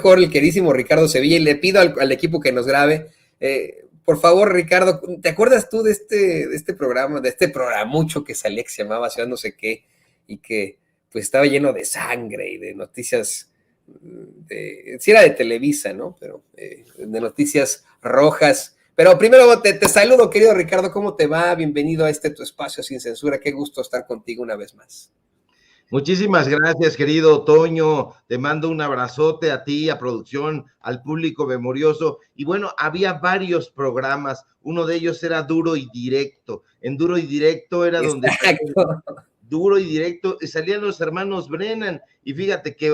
mejor el queridísimo Ricardo Sevilla, y le pido al equipo que nos grabe, por favor, Ricardo, ¿te acuerdas tú de este programa, de este programucho que salía, que se llamaba Ciudad no sé qué, y que pues estaba lleno de sangre y de noticias, sí era de Televisa, ¿no? Pero de noticias rojas. Pero primero te saludo, querido Ricardo, ¿cómo te va? Bienvenido a tu espacio sin censura, qué gusto estar contigo una vez más. Muchísimas gracias, querido Toño. Te mando un abrazote a ti, a producción, al público memorioso. Y bueno, había varios programas. Uno de ellos era Duro y Directo. En Duro y Directo era donde... Exacto. Duro y Directo, salían los hermanos Brennan. Y fíjate que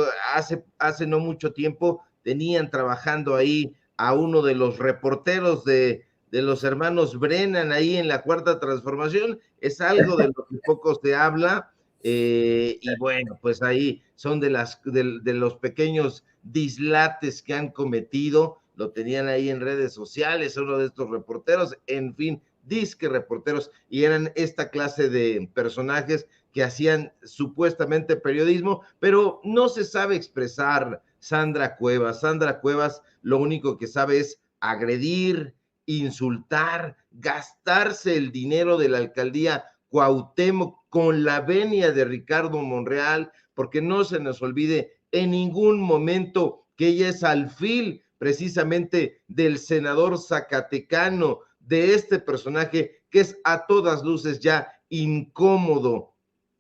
hace no mucho tiempo tenían trabajando ahí a uno de los reporteros de los hermanos Brennan ahí en la Cuarta Transformación. Es algo de lo que poco se habla. Y bueno, pues ahí son de los pequeños dislates que han cometido, lo tenían ahí en redes sociales, uno de estos reporteros, en fin, disque reporteros, y eran esta clase de personajes que hacían supuestamente periodismo, pero no se sabe expresar. Sandra Cuevas lo único que sabe es agredir, insultar, gastarse el dinero de la alcaldía Cuauhtémoc con la venia de Ricardo Monreal, porque no se nos olvide en ningún momento que ella es alfil precisamente del senador zacatecano, de este personaje que es a todas luces ya incómodo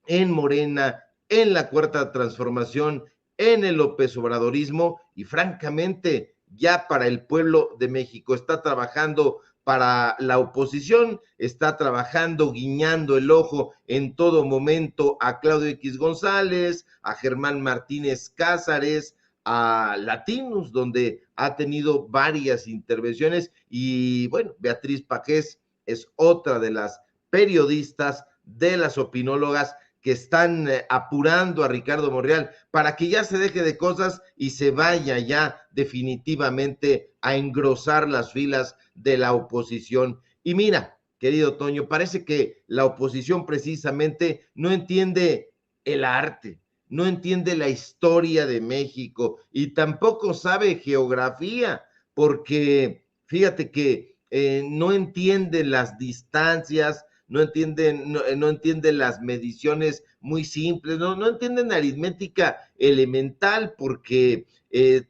en Morena, en la Cuarta Transformación, en el López Obradorismo, y francamente ya para el pueblo de México está trabajando para la oposición, está trabajando, guiñando el ojo en todo momento a Claudio X González, a Germán Martínez Cázares, a Latinos, donde ha tenido varias intervenciones, y bueno, Beatriz Pajés es otra de las periodistas, de las opinólogas que están apurando a Ricardo Monreal para que ya se deje de cosas y se vaya ya definitivamente a engrosar las filas de la oposición. Y mira, querido Toño, parece que la oposición precisamente no entiende el arte, no entiende la historia de México y tampoco sabe geografía, porque fíjate que no entiende las distancias, no entienden las mediciones muy simples, no entienden aritmética elemental, porque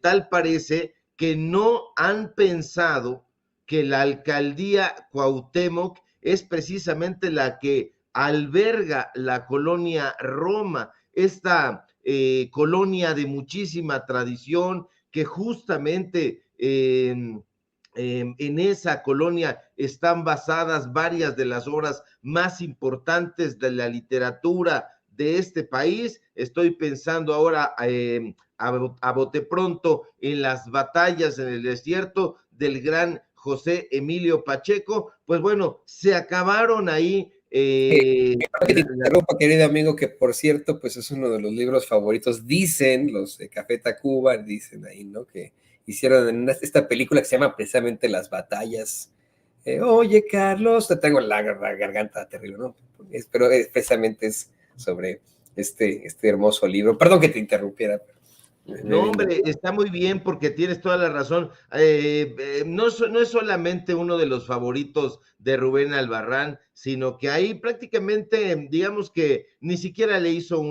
tal parece que no han pensado que la alcaldía Cuauhtémoc es precisamente la que alberga la colonia Roma, esta colonia de muchísima tradición que justamente en esa colonia están basadas varias de las obras más importantes de la literatura de este país. Estoy pensando ahora a bote pronto en las batallas en el desierto del gran José Emilio Pacheco. Pues bueno, se acabaron ahí. Que te interrumpa, querido amigo, que por cierto, pues es uno de los libros favoritos, dicen los de Café Tacuba, dicen ahí, ¿no? Que hicieron en esta película que se llama precisamente Las Batallas. Oye, Carlos, te tengo la garganta terrible, ¿no? Pero precisamente es sobre este hermoso libro. Perdón que te interrumpiera. No, hombre, está muy bien porque tienes toda la razón. No es solamente uno de los favoritos de Rubén Albarrán, sino que ahí prácticamente, digamos que ni siquiera le hizo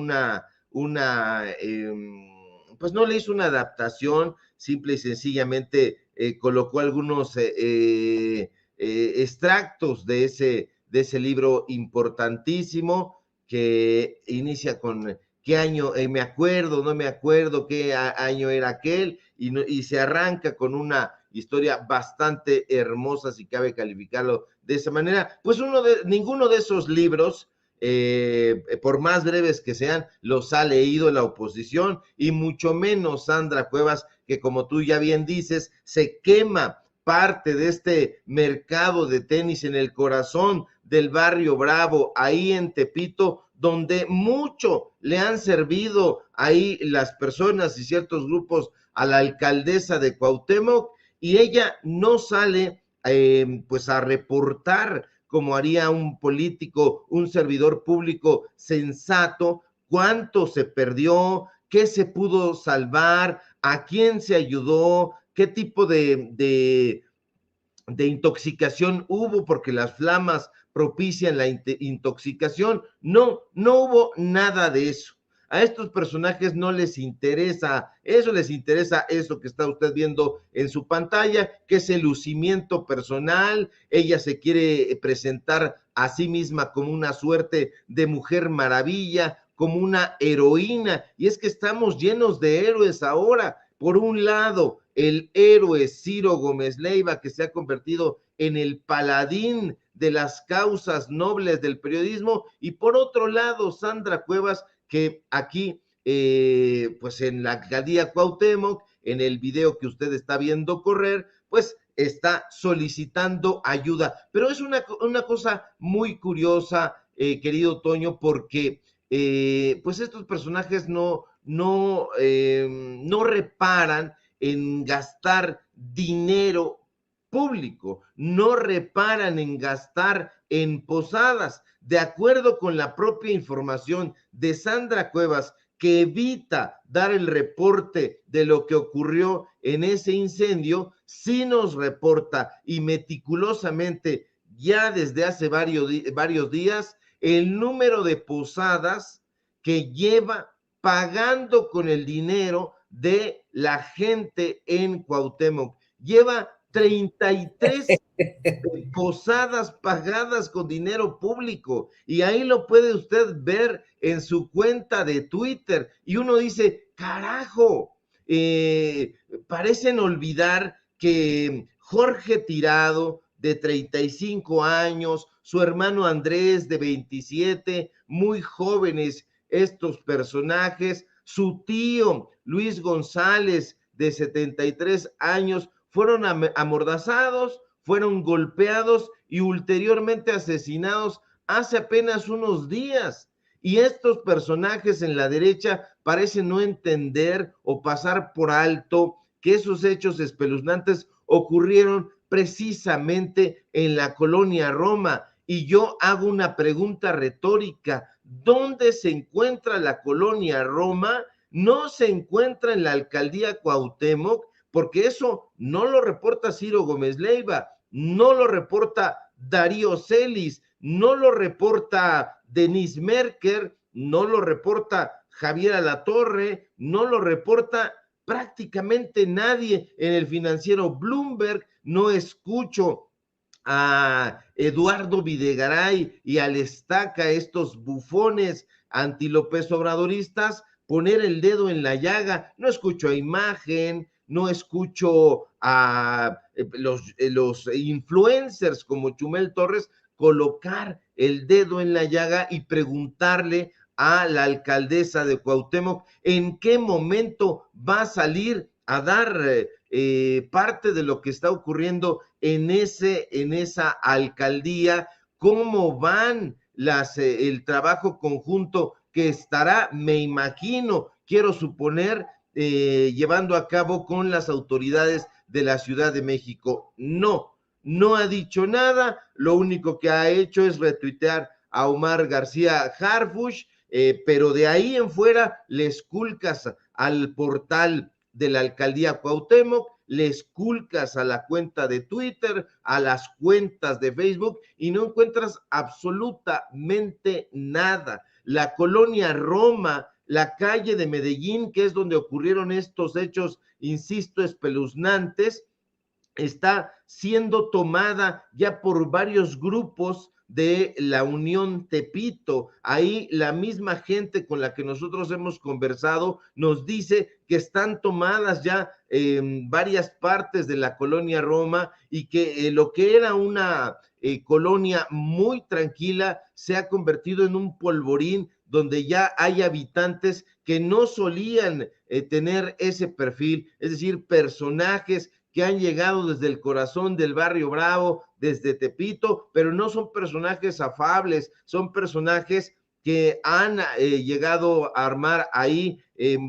pues no le hizo una adaptación, simple y sencillamente colocó algunos extractos de ese libro importantísimo que inicia con qué año, me acuerdo, no me acuerdo qué año era aquel, y se arranca con una historia bastante hermosa, si cabe calificarlo de esa manera. Pues ninguno de esos libros, por más breves que sean, los ha leído la oposición, y mucho menos Sandra Cuevas, que como tú ya bien dices, se quema parte de este mercado de tenis en el corazón del barrio Bravo, ahí en Tepito, donde mucho le han servido ahí las personas y ciertos grupos a la alcaldesa de Cuauhtémoc, y ella no sale pues a reportar como haría un político, un servidor público sensato, cuánto se perdió, qué se pudo salvar, a quién se ayudó, qué tipo de intoxicación hubo, porque las flamas propician la intoxicación. No, no hubo nada de eso. A estos personajes no les interesa eso, les interesa eso que está usted viendo en su pantalla, que es el lucimiento personal. Ella se quiere presentar a sí misma como una suerte de mujer maravilla, como una heroína, y es que estamos llenos de héroes ahora. Por un lado, el héroe Ciro Gómez Leiva, que se ha convertido en el paladín de las causas nobles del periodismo, y por otro lado, Sandra Cuevas, que aquí, pues en la alcaldía Cuauhtémoc, en el video que usted está viendo correr, pues está solicitando ayuda. Pero es una cosa muy curiosa, querido Toño, porque pues estos personajes no reparan en gastar dinero público, no reparan en gastar en posadas. De acuerdo con la propia información de Sandra Cuevas, que evita dar el reporte de lo que ocurrió en ese incendio, sí nos reporta y meticulosamente ya desde hace varios días el número de posadas que lleva pagando con el dinero de la gente en Cuauhtémoc. Lleva 33 posadas pagadas con dinero público, y ahí lo puede usted ver en su cuenta de Twitter, y uno dice, carajo, parecen olvidar que Jorge Tirado, de 35 años, su hermano Andrés, de 27, muy jóvenes estos personajes, su tío Luis González, de 73 años, fueron amordazados, fueron golpeados y ulteriormente asesinados hace apenas unos días. Y estos personajes en la derecha parecen no entender o pasar por alto que esos hechos espeluznantes ocurrieron precisamente en la colonia Roma. Y yo hago una pregunta retórica: ¿dónde se encuentra la colonia Roma? No se encuentra en la alcaldía Cuauhtémoc, porque eso no lo reporta Ciro Gómez Leiva, no lo reporta Darío Celis, no lo reporta Denise Merker, no lo reporta Javier Alatorre, no lo reporta prácticamente nadie en el financiero Bloomberg. No escucho a Eduardo Videgaray y al Estaca, estos bufones anti López Obradoristas, poner el dedo en la llaga. No escucho a Imagen, no escucho a los influencers como Chumel Torres colocar el dedo en la llaga y preguntarle a la alcaldesa de Cuauhtémoc en qué momento va a salir a dar parte de lo que está ocurriendo en esa alcaldía, cómo van el trabajo conjunto que estará, me imagino, quiero suponer, llevando a cabo con las autoridades de la Ciudad de México. No ha dicho nada, lo único que ha hecho es retuitear a Omar García Harfuch, pero de ahí en fuera le esculcas al portal de la alcaldía Cuauhtémoc, le esculcas a la cuenta de Twitter, a las cuentas de Facebook, y no encuentras absolutamente nada. La colonia Roma, la calle de Medellín, que es donde ocurrieron estos hechos, insisto, espeluznantes, está siendo tomada ya por varios grupos de la Unión Tepito. Ahí la misma gente con la que nosotros hemos conversado nos dice que están tomadas ya varias partes de la colonia Roma, y que lo que era una colonia muy tranquila se ha convertido en un polvorín donde ya hay habitantes que no solían tener ese perfil, es decir, personajes que han llegado desde el corazón del barrio Bravo, desde Tepito, pero no son personajes afables, son personajes que han llegado a armar ahí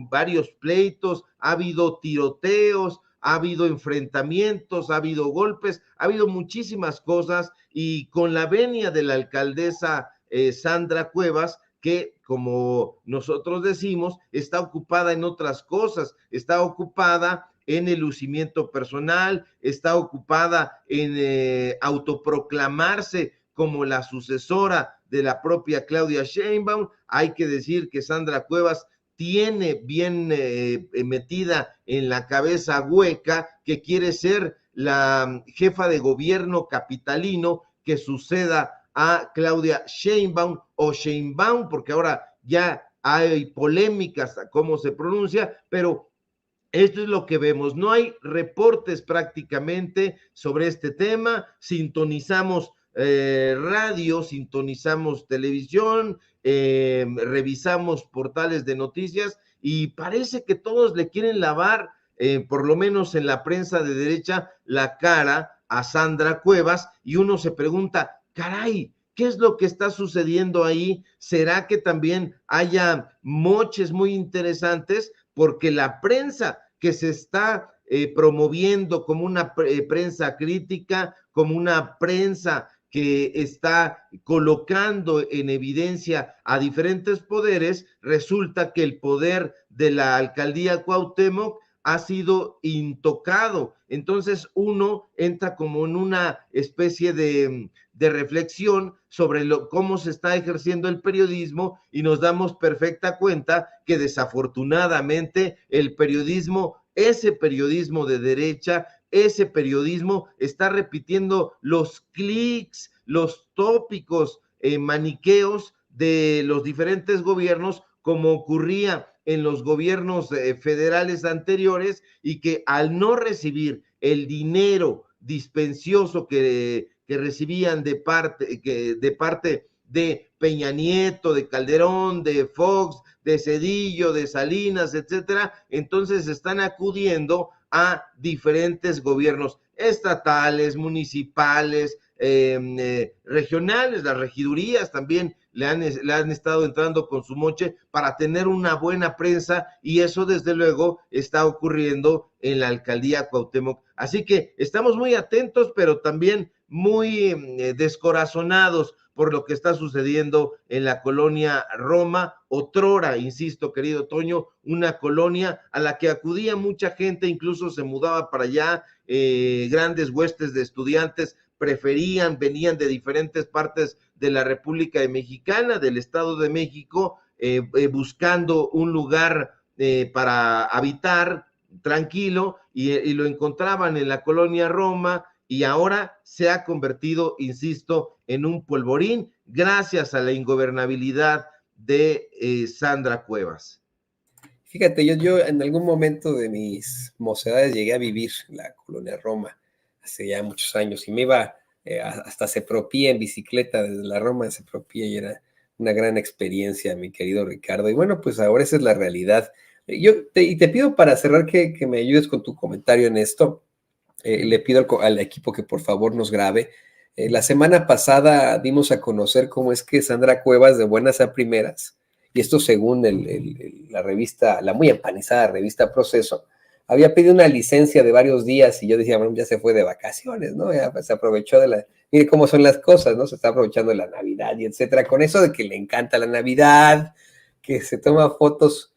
varios pleitos, ha habido tiroteos, ha habido enfrentamientos, ha habido golpes, ha habido muchísimas cosas, y con la venia de la alcaldesa Sandra Cuevas, que, como nosotros decimos, está ocupada en otras cosas, está ocupada en el lucimiento personal, está ocupada en autoproclamarse como la sucesora de la propia Claudia Sheinbaum. Hay que decir que Sandra Cuevas tiene bien metida en la cabeza hueca que quiere ser la jefa de gobierno capitalino que suceda a Claudia Sheinbaum o Sheinbaum, porque ahora ya hay polémicas a cómo se pronuncia, pero esto es lo que vemos. No hay reportes prácticamente sobre este tema. Sintonizamos radio, sintonizamos televisión, revisamos portales de noticias y parece que todos le quieren lavar, por lo menos en la prensa de derecha, la cara a Sandra Cuevas, y uno se pregunta, caray, ¿qué es lo que está sucediendo ahí? ¿Será que también haya moches muy interesantes? Porque la prensa que se está promoviendo como una prensa crítica, como una prensa que está colocando en evidencia a diferentes poderes, resulta que el poder de la alcaldía Cuauhtémoc ha sido intocado. Entonces uno entra como en una especie de reflexión sobre cómo se está ejerciendo el periodismo, y nos damos perfecta cuenta que desafortunadamente el periodismo, ese periodismo de derecha, ese periodismo está repitiendo los clics, los tópicos maniqueos de los diferentes gobiernos, como ocurría en los gobiernos federales anteriores, y que al no recibir el dinero dispensioso que recibían de parte de Peña Nieto, de Calderón, de Fox, de Zedillo, de Salinas, etcétera, entonces están acudiendo a diferentes gobiernos estatales, municipales, regionales. Las regidurías también le han estado entrando con su moche para tener una buena prensa, y eso desde luego está ocurriendo en la alcaldía Cuauhtémoc. Así que estamos muy atentos, pero también muy descorazonados por lo que está sucediendo en la colonia Roma, otrora, insisto, querido Toño, una colonia a la que acudía mucha gente, incluso se mudaba para allá, grandes huestes de estudiantes venían de diferentes partes de la República Mexicana, del Estado de México, buscando un lugar para habitar tranquilo, y lo encontraban en la colonia Roma, y ahora se ha convertido, insisto, en un polvorín gracias a la ingobernabilidad de Sandra Cuevas. Fíjate, yo en algún momento de mis mocedades llegué a vivir en la colonia Roma, hace ya muchos años, y me iba hasta Sepropía en bicicleta desde la Roma de Sepropía, y era una gran experiencia, mi querido Ricardo. Y bueno, pues ahora esa es la realidad. Y te pido para cerrar que me ayudes con tu comentario en esto. Le pido al equipo que por favor nos grabe. La semana pasada dimos a conocer cómo es que Sandra Cuevas, de buenas a primeras, y esto según la revista, la muy empanizada revista Proceso, había pedido una licencia de varios días, y yo decía, bueno, ya se fue de vacaciones, ¿no? Ya se aprovechó mire cómo son las cosas, ¿no? Se está aprovechando de la Navidad y etcétera, con eso de que le encanta la Navidad, que se toma fotos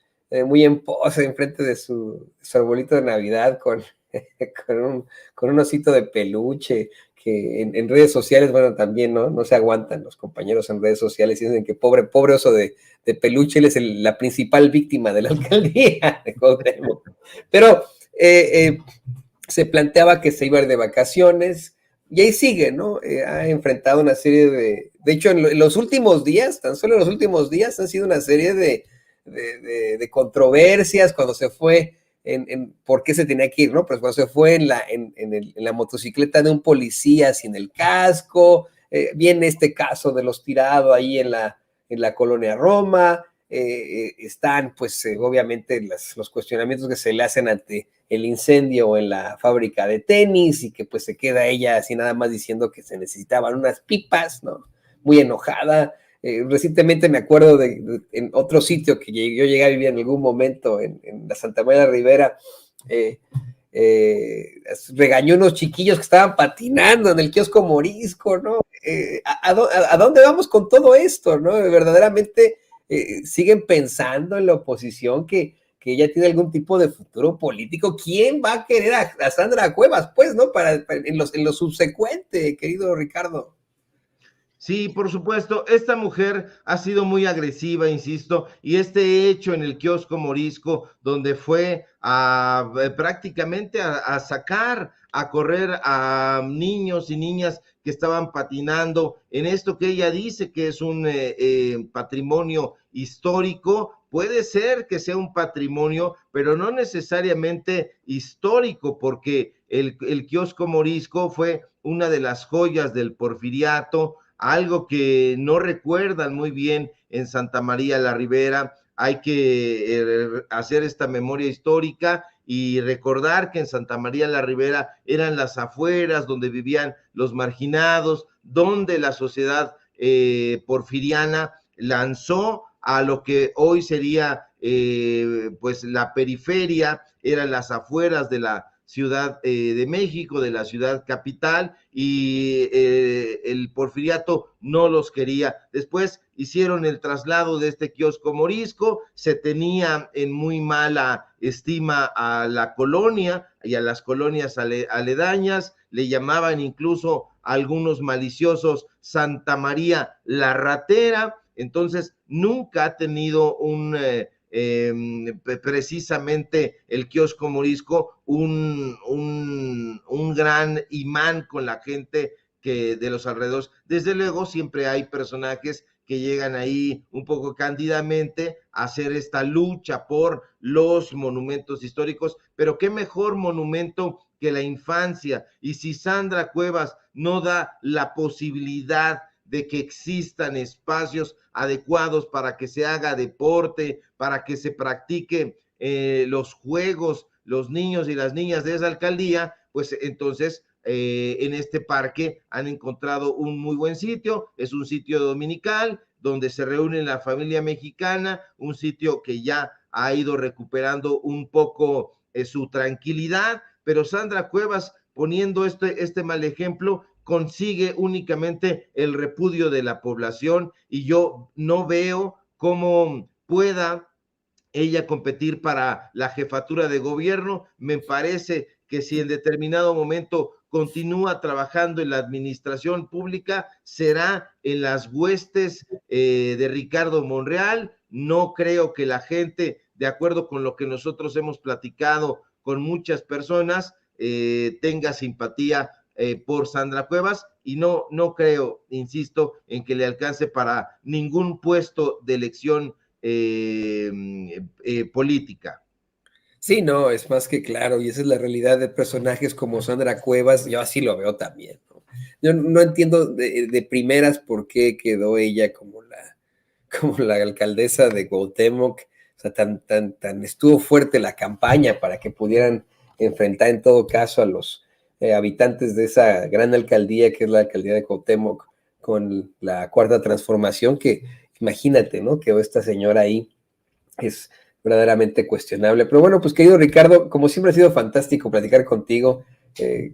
muy en pose enfrente de su arbolito de Navidad con un osito de peluche, que en redes sociales, bueno, también no se aguantan los compañeros en redes sociales, y dicen que pobre oso de peluche, él es la principal víctima de la alcaldía de Cuauhtémoc. Pero se planteaba que se iba a ir de vacaciones, y ahí sigue, ¿no? Ha enfrentado una serie de hecho, en los últimos días, tan solo en los últimos días, han sido una serie de controversias cuando se fue en por qué se tenía que ir, ¿no? Pues cuando se fue en la motocicleta de un policía sin el casco, viene este caso de los tirados ahí en la colonia Roma, están pues obviamente los cuestionamientos que se le hacen ante el incendio en la fábrica de tenis, y que pues se queda ella así nada más diciendo que se necesitaban unas pipas, ¿no? Muy enojada. Recientemente me acuerdo en otro sitio que yo llegué a vivir en algún momento, en la Santa María Rivera, regañó unos chiquillos que estaban patinando en el kiosco Morisco, ¿no? ¿A dónde vamos con todo esto, no? Verdaderamente siguen pensando en la oposición que ella tiene algún tipo de futuro político. ¿Quién va a querer a Sandra Cuevas, pues, no? En lo subsecuente, querido Ricardo. Sí, por supuesto, esta mujer ha sido muy agresiva, insisto, y este hecho en el kiosco Morisco, donde fue prácticamente a sacar, a correr a niños y niñas que estaban patinando en esto que ella dice que es un patrimonio histórico, puede ser que sea un patrimonio, pero no necesariamente histórico, porque el kiosco Morisco fue una de las joyas del porfiriato, algo que no recuerdan muy bien en Santa María la Ribera. Hay que hacer esta memoria histórica y recordar que en Santa María la Ribera eran las afueras donde vivían los marginados, donde la sociedad porfiriana lanzó a lo que hoy sería pues la periferia, eran las afueras de la Ciudad de México, de la ciudad capital, y el porfiriato no los quería. Después hicieron el traslado de este kiosco Morisco, se tenía en muy mala estima a la colonia y a las colonias aledañas, le llamaban incluso a algunos maliciosos Santa María la Ratera. Entonces nunca ha tenido precisamente el kiosco Morisco un gran imán con la gente que de los alrededores. Desde luego siempre hay personajes que llegan ahí un poco cándidamente a hacer esta lucha por los monumentos históricos, pero qué mejor monumento que la infancia. Y si Sandra Cuevas no da la posibilidad de que existan espacios adecuados para que se haga deporte, para que se practique los juegos, los niños y las niñas de esa alcaldía, pues entonces en este parque han encontrado un muy buen sitio, es un sitio dominical donde se reúne la familia mexicana, un sitio que ya ha ido recuperando un poco su tranquilidad, pero Sandra Cuevas, poniendo este mal ejemplo, consigue únicamente el repudio de la población, y yo no veo cómo pueda ella competir para la jefatura de gobierno. Me parece que si en determinado momento continúa trabajando en la administración pública, será en las huestes de Ricardo Monreal. No creo que la gente, de acuerdo con lo que nosotros hemos platicado con muchas personas, tenga simpatía por Sandra Cuevas, y no creo, insisto, en que le alcance para ningún puesto de elección política. Sí, no, es más que claro, y esa es la realidad de personajes como Sandra Cuevas. Yo así lo veo también, ¿no? Yo no entiendo de primeras por qué quedó ella como la alcaldesa de Cuauhtémoc. O sea, tan estuvo fuerte la campaña para que pudieran enfrentar en todo caso a los habitantes de esa gran alcaldía que es la alcaldía de Cuauhtémoc con la Cuarta Transformación, que imagínate, ¿no? Quedó esta señora ahí, es verdaderamente cuestionable. Pero bueno, pues querido Ricardo, como siempre ha sido fantástico platicar contigo,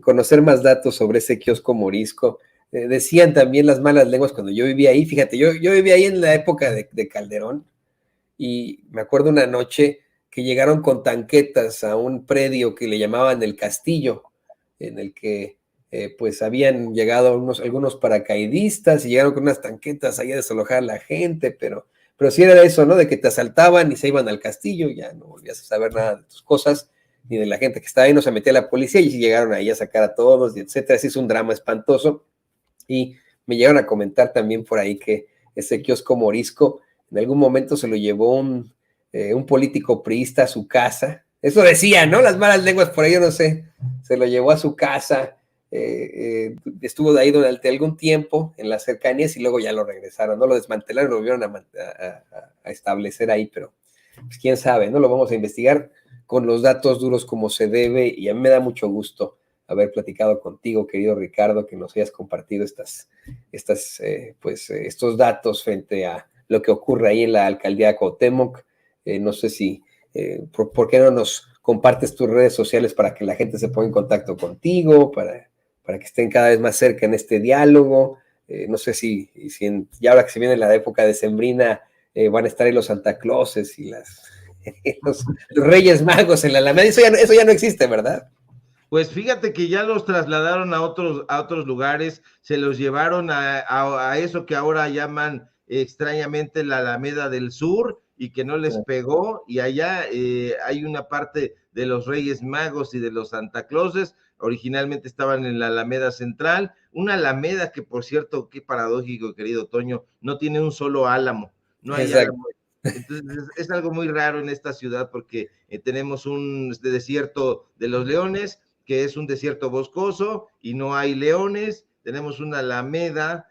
conocer más datos sobre ese kiosco Morisco. Decían también las malas lenguas cuando yo vivía ahí, fíjate, yo vivía ahí en la época de Calderón, y me acuerdo una noche que llegaron con tanquetas a un predio que le llamaban el Castillo, en el que pues habían llegado algunos paracaidistas y llegaron con unas tanquetas ahí a desalojar a la gente, pero sí era eso, ¿no? De que te asaltaban y se iban al castillo, ya no volvías a saber nada de tus cosas, ni de la gente que estaba ahí, no se metía la policía y llegaron ahí a sacar a todos, y etcétera. Así es un drama espantoso. Y me llegaron a comentar también por ahí que ese kiosco Morisco en algún momento se lo llevó un político priista a su casa. Eso decía, ¿no? Las malas lenguas por ahí, yo no sé. Se lo llevó a su casa, estuvo de ahí durante algún tiempo en las cercanías y luego ya lo regresaron, ¿no? Lo desmantelaron, lo volvieron a establecer ahí, pero pues quién sabe, ¿no? Lo vamos a investigar con los datos duros como se debe, y a mí me da mucho gusto haber platicado contigo, querido Ricardo, que nos hayas compartido estos datos frente a lo que ocurre ahí en la alcaldía de Cuauhtémoc. No sé si, ¿por qué no nos compartes tus redes sociales para que la gente se ponga en contacto contigo, para que estén cada vez más cerca en este diálogo? No sé si ya ahora que se viene la época decembrina, van a estar ahí los Santa Clauses y los Reyes Magos en la Alameda. Eso ya no existe, ¿verdad? Pues fíjate que ya los trasladaron a otros lugares, se los llevaron a eso que ahora llaman extrañamente la Alameda del Sur y que no les pegó, y allá hay una parte de los Reyes Magos y de los Santa Clauses, originalmente estaban en la Alameda Central, una Alameda que, por cierto, qué paradójico, querido Toño, no tiene un solo álamo, no hay álamo. Entonces es algo muy raro en esta ciudad porque tenemos un desierto de los leones, que es un desierto boscoso y no hay leones, tenemos una alameda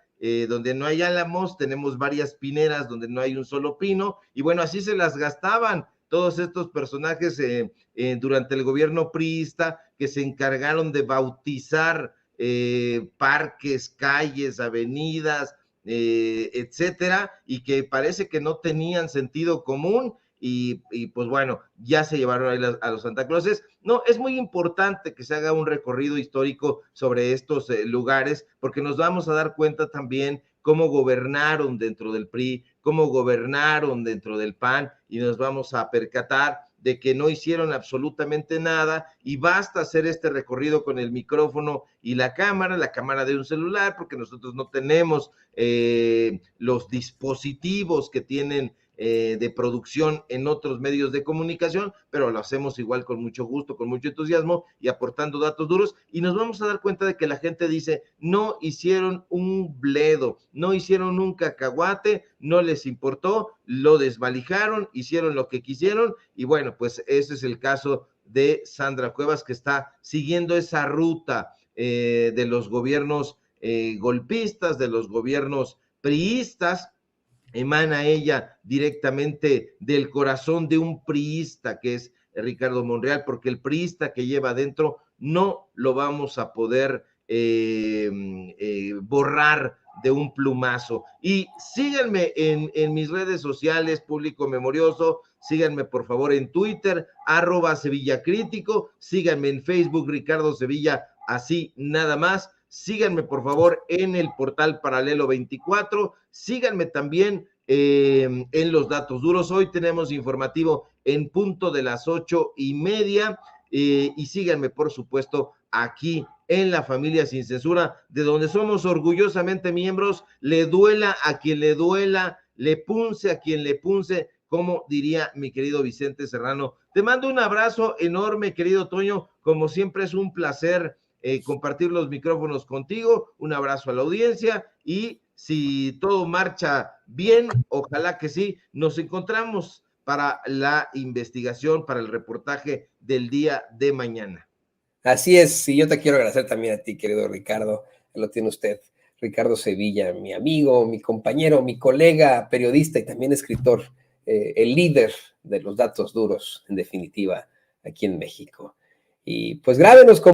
donde no hay álamos, tenemos varias pineras donde no hay un solo pino, y bueno, así se las gastaban todos estos personajes durante el gobierno priista, que se encargaron de bautizar parques, calles, avenidas, etcétera, y que parece que no tenían sentido común, y pues bueno, ya se llevaron ahí a los Santa Clauses. No, es muy importante que se haga un recorrido histórico sobre estos lugares, porque nos vamos a dar cuenta también cómo gobernaron dentro del PRI, cómo gobernaron dentro del PAN, y nos vamos a percatar de que no hicieron absolutamente nada, y basta hacer este recorrido con el micrófono y la cámara de un celular, porque nosotros no tenemos los dispositivos que tienen de producción en otros medios de comunicación, pero lo hacemos igual con mucho gusto, con mucho entusiasmo y aportando datos duros, y nos vamos a dar cuenta de que la gente dice, no hicieron un bledo, no hicieron un cacahuate, no les importó, lo desvalijaron, hicieron lo que quisieron, y bueno, pues ese es el caso de Sandra Cuevas, que está siguiendo esa ruta de los gobiernos golpistas, de los gobiernos priistas. Emana ella directamente del corazón de un priista, que es Ricardo Monreal, porque el priista que lleva adentro no lo vamos a poder borrar de un plumazo. Y síganme en mis redes sociales, público memorioso, síganme por favor en Twitter, @SevillaCrítico, síganme en Facebook, Ricardo Sevilla, así nada más. Síganme por favor en el portal Paralelo 24, síganme también en los datos duros. Hoy tenemos informativo en punto de las 8:30, y síganme por supuesto aquí en La Familia Sin Censura, de donde somos orgullosamente miembros, le duela a quien le duela, le punce a quien le punce, como diría mi querido Vicente Serrano. Te mando un abrazo enorme, querido Toño, como siempre es un placer compartir los micrófonos contigo, un abrazo a la audiencia, y si todo marcha bien, ojalá que sí, nos encontramos para la investigación, para el reportaje del día de mañana. Así es, y yo te quiero agradecer también a ti, querido Ricardo, lo tiene usted, Ricardo Sevilla, mi amigo, mi compañero, mi colega, periodista y también escritor, el líder de los datos duros, en definitiva, aquí en México. Y pues grábenos con